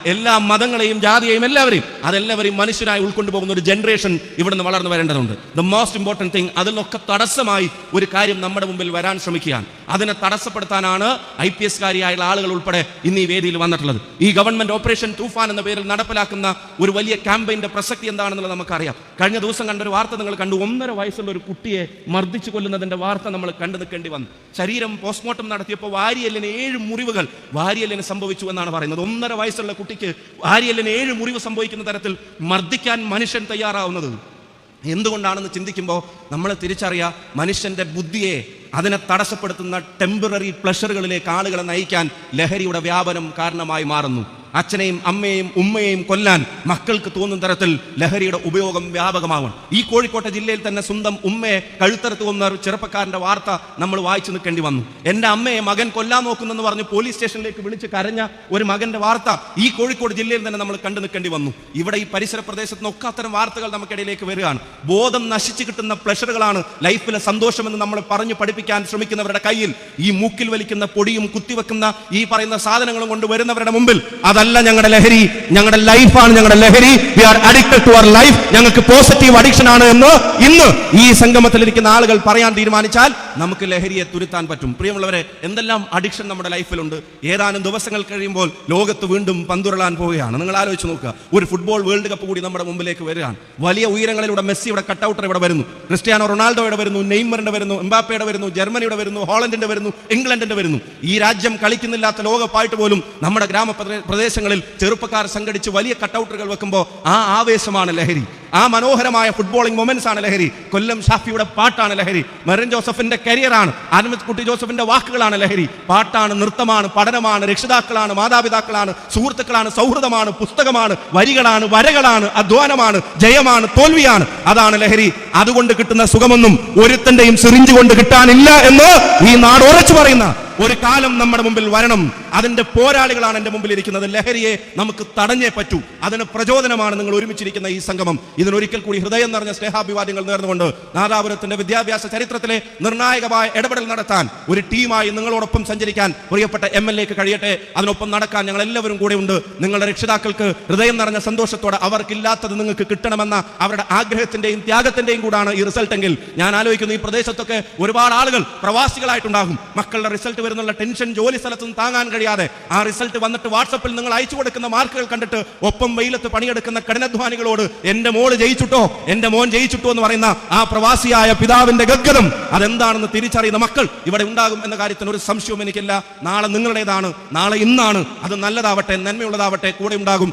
എല്ലാ മതങ്ങളെയും ജാതിയെയും അതെല്ലാവരെയും മനുഷ്യനായി ഉൾക്കൊണ്ടുപോകുന്ന ഒരു ജനറേഷൻ ഇവിടെ നിന്ന് വളർന്നു വരേണ്ടതുണ്ട്. ദ മോസ്റ്റ് ഇമ്പോർട്ടൻറ്റ് തിങ്, അതിലൊക്കെ തടസ്സമായി ഒരു കാര്യം നമ്മുടെ മുമ്പിൽ വരാൻ ശ്രമിക്കുകയാണ്. അതിനെ തടസ്സപ്പെടുത്താനാണ് IPS കാരിയായുള്ള ആളുകൾ ഉൾപ്പെടെ ഇന്ന് ഈ വേദിയിൽ വന്നിട്ടുള്ളത്. ഈ ഗവൺമെന്റ് ഓപ്പറേഷൻ തൂഫാൻ എന്ന പേരിൽ നടപ്പിലാക്കുന്ന ഒരു വലിയ ക്യാമ്പയിന്റെ പ്രസക്തി എന്താണെന്നുള്ളത് നമുക്കറിയാം. കഴിഞ്ഞ ദിവസം കണ്ടൊരു വാർത്ത നിങ്ങൾ കണ്ടു. 1.5 വയസ്സുള്ള ഒരു കുട്ടിയെ മർദ്ദിച്ചു കൊല്ലുന്നതിന്റെ വാർത്ത നമ്മൾ കണ്ടു നിൽക്കേണ്ടി വന്നു. ശരീരം പോസ്റ്റ്മോർട്ടം നടത്തിയപ്പോൾ വാരിയെല്ലിന് 7 മുറിവുകൾ വാരിയെല്ലിന് സംഭവിച്ചു എന്നാണ് പറയുന്നത്. 1.5 വയസ്സുള്ള കുട്ടിക്ക് വാരിയെല്ലിന് 7 മുറിവ് സംഭവിക്കുന്ന തരത്തിൽ മർദ്ദിക്കാൻ മനുഷ്യൻ തയ്യാറാവുന്നത് എന്തുകൊണ്ടാണെന്ന് ചിന്തിക്കുമ്പോൾ നമ്മൾ തിരിച്ചറിയാം, മനുഷ്യന്റെ ബുദ്ധിയെ അതിനെ തടസ്സപ്പെടുത്തുന്ന ടെമ്പററി പ്ലഷറുകളിലേക്ക് ആളുകളെ നയിക്കാൻ ലഹരിയുടെ വ്യാപനം കാരണമായി മാറുന്നു. അച്ഛനെയും അമ്മയെയും ഉമ്മയെയും കൊല്ലാൻ മക്കൾക്ക് തോന്നുന്ന തരത്തിൽ ലഹരിയുടെ ഉപയോഗം വ്യാപകമാകും. ഈ കോഴിക്കോട്ടെ ജില്ലയിൽ തന്നെ സ്വന്തം ഉമ്മയെ കഴുത്തറുത്ത് കൊന്ന ഒരു ചെറുപ്പക്കാരന്റെ വാർത്ത നമ്മൾ വായിച്ചു നിൽക്കേണ്ടി വന്നു. എൻ്റെ അമ്മയെ മകൻ കൊല്ലാൻ നോക്കുന്നെന്ന് പറഞ്ഞ് പോലീസ് സ്റ്റേഷനിലേക്ക് വിളിച്ച് കരഞ്ഞ ഒരു മകന്റെ വാർത്ത ഈ കോഴിക്കോട് ജില്ലയിൽ തന്നെ നമ്മൾ കണ്ടു നിൽക്കേണ്ടി വന്നു. ഇവിടെ ഈ പരിസര പ്രദേശത്ത് നിന്നൊക്കെ അത്തരം വാർത്തകൾ നമുക്കിടയിലേക്ക് വരികയാണ്. ബോധം നശിച്ചു കിട്ടുന്ന പ്ലഷറുകളാണ് ലൈഫിലെ സന്തോഷമെന്ന് നമ്മൾ പറഞ്ഞു പഠിപ്പിക്കാൻ ശ്രമിക്കുന്നവരുടെ കയ്യിൽ ഈ മൂക്കിൽ വലിക്കുന്ന പൊടിയും കുത്തിവെക്കുന്ന ഈ പറയുന്ന സാധനങ്ങളും കൊണ്ട് വരുന്നവരുടെ മുമ്പിൽ അതല്ല ഞങ്ങളുടെ ലഹരി, ഞങ്ങളുടെ ലൈഫാണ് ഞങ്ങളുടെ ലഹരി. We are addicted to our life. ഞങ്ങൾക്ക് പോസിറ്റീവ് അഡിക്ഷൻ ആണ് എന്ന് ഇന്ന് ഈ സംഗമത്തിലിരിക്കുന്ന ആളുകൾ പറയാൻ തീരുമാനിച്ചാൽ നമുക്ക് ലഹരിയെ തുരുത്താൻ പറ്റും. പ്രിയമുള്ളവരെ, എന്തെല്ലാം അഡിക്ഷൻ നമ്മുടെ ലൈഫിലുണ്ട്. ഏതാനും ദിവസങ്ങൾ കഴിയുമ്പോൾ ലോകത്ത് വീണ്ടും പന്തുരളാൻ പോവുകയാണ്. നിങ്ങൾ ആലോചിച്ച് നോക്കുക, ഒരു ഫുട്ബോൾ വേൾഡ് കപ്പ് കൂടി നമ്മുടെ മുമ്പിലേക്ക് വരികയാണ്. വലിയ ഉയരങ്ങളിലൂടെ മെസ്സിയുടെ കട്ടൗട്ടർ ഇവിടെ വരുന്നു, ക്രിസ്ത്യാനോ റൊണാൾഡോയുടെ വരുന്നു, നെയ്മറിന്റെ വരുന്നു, എംബാപ്പയുടെ വരുന്നു, ജർമ്മനിയുടെ വരുന്നു, ഹോളണ്ടിന്റെ വരുന്നു, ഇംഗ്ലണ്ടിന്റെ വരുന്നു. ഈ രാജ്യം കളിക്കുന്നില്ലാത്ത ലോകപ്പായിട്ട് പോലും നമ്മുടെ ഗ്രാമപ്രദേശങ്ങളിൽ ചെറുപ്പക്കാർ സംഘടിച്ച് വലിയ കട്ടൗട്ടറുകൾ വെക്കുമ്പോൾ ആ ആവേശമാണ് ലഹരി. ആ മനോഹരമായ ഫുട്ബോളിംഗ് മൊമെന്റ്സ് ആണ് ലഹരി. കൊല്ലം ഷാഫിയുടെ പാട്ടാണ് ലഹരി. മെറിൻ ജോസഫിന്റെ കരിയറാണ്, ആനന്ദ് കുട്ടി ജോസഫിന്റെ വാക്കുകളാണ് ലഹരി. പാട്ടാണ്, നൃത്തമാണ്, പഠനമാണ്, രക്ഷിതാക്കളാണ്, മാതാപിതാക്കളാണ്, സുഹൃത്തുക്കളാണ്, സൗഹൃദമാണ്, പുസ്തകമാണ്, വരികളാണ്, വരകളാണ്, അധ്വാനമാണ്, ജയമാണ്, തോൽവിയാണ്. അതാണ് ലഹരി. അതുകൊണ്ട് കിട്ടുന്ന സുഖമൊന്നും ഒരുത്തന്റെയും സിറിഞ്ച് കൊണ്ട് കിട്ടാനില്ല എന്ന് ഈ നാട് ഉറച്ചു പറയുന്ന ഒരു കാലം നമ്മുടെ മുമ്പിൽ വരണം. അതിന്റെ പോരാളികളാണ് എൻ്റെ മുമ്പിൽ ഇരിക്കുന്നത്. ലഹരിയെ നമുക്ക് തടഞ്ഞേ പറ്റൂ. അതിന് പ്രചോദനമാണ് നിങ്ങൾ ഒരുമിച്ചിരിക്കുന്ന ഈ സംഗമം. ഇതിനൊരിക്കൽ കൂടി ഹൃദയം നിറഞ്ഞ സ്നേഹാഭിവാദ്യങ്ങൾ നേർന്നുകൊണ്ട് നാദാപുരത്തിന്റെ വിദ്യാഭ്യാസ ചരിത്രത്തിലെ നിർണായകമായ ഇടപെടൽ നടത്താൻ ഒരു ടീമായി നിങ്ങളോടൊപ്പം സഞ്ചരിക്കാൻ പ്രിയപ്പെട്ട MLAക്ക് കഴിയട്ടെ. അതിനൊപ്പം നടക്കാൻ ഞങ്ങൾ എല്ലാവരും കൂടെ ഉണ്ട്. നിങ്ങളുടെ രക്ഷിതാക്കൾക്ക് ഹൃദയം നിറഞ്ഞ സന്തോഷത്തോടെ അവർക്കില്ലാത്തത് നിങ്ങൾക്ക് കിട്ടണമെന്ന അവരുടെ ആഗ്രഹത്തിന്റെയും ത്യാഗത്തിന്റെയും കൂടാണ് ഈ റിസൾട്ട് എങ്കിൽ ഞാൻ ആലോചിക്കുന്നു, ഈ പ്രദേശത്തൊക്കെ ഒരുപാട് ആളുകൾ പ്രവാസികളായിട്ടുണ്ടാകും. മക്കളുടെ റിസൾട്ട് വരുന്നുള്ള ടെൻഷൻ ജോലി സ്ഥലത്തും താങ്ങാൻ കഴിയാതെ ആ റിസൾട്ട് വന്നിട്ട് വാട്സപ്പിൽ നിങ്ങൾ അയച്ചു കൊടുക്കുന്ന മാർക്കുകൾ കണ്ടിട്ട് ഒപ്പം വെയിലത്ത് പണിയെടുക്കുന്ന കഠിനാധ്വാനികളോട് എൻ്റെ മോള് ജയിച്ചിട്ടോ, എൻ്റെ മോൻ ജയിച്ചിട്ടോ എന്ന് പറയുന്ന ആ പ്രവാസിയായ പിതാവിന്റെ ഗദ്ഗതം അതെന്താണെന്ന് തിരിച്ചറിയുന്ന മക്കൾ ഇവിടെ ഉണ്ടാകും എന്ന കാര്യത്തിന് ഒരു സംശയവും എനിക്കില്ല. നാളെ നിങ്ങളുടേതാണ്, നാളെ ഇന്നാണ്. അത് നല്ലതാവട്ടെ, നന്മയുള്ളതാവട്ടെ, കൂടെ ഉണ്ടാകും.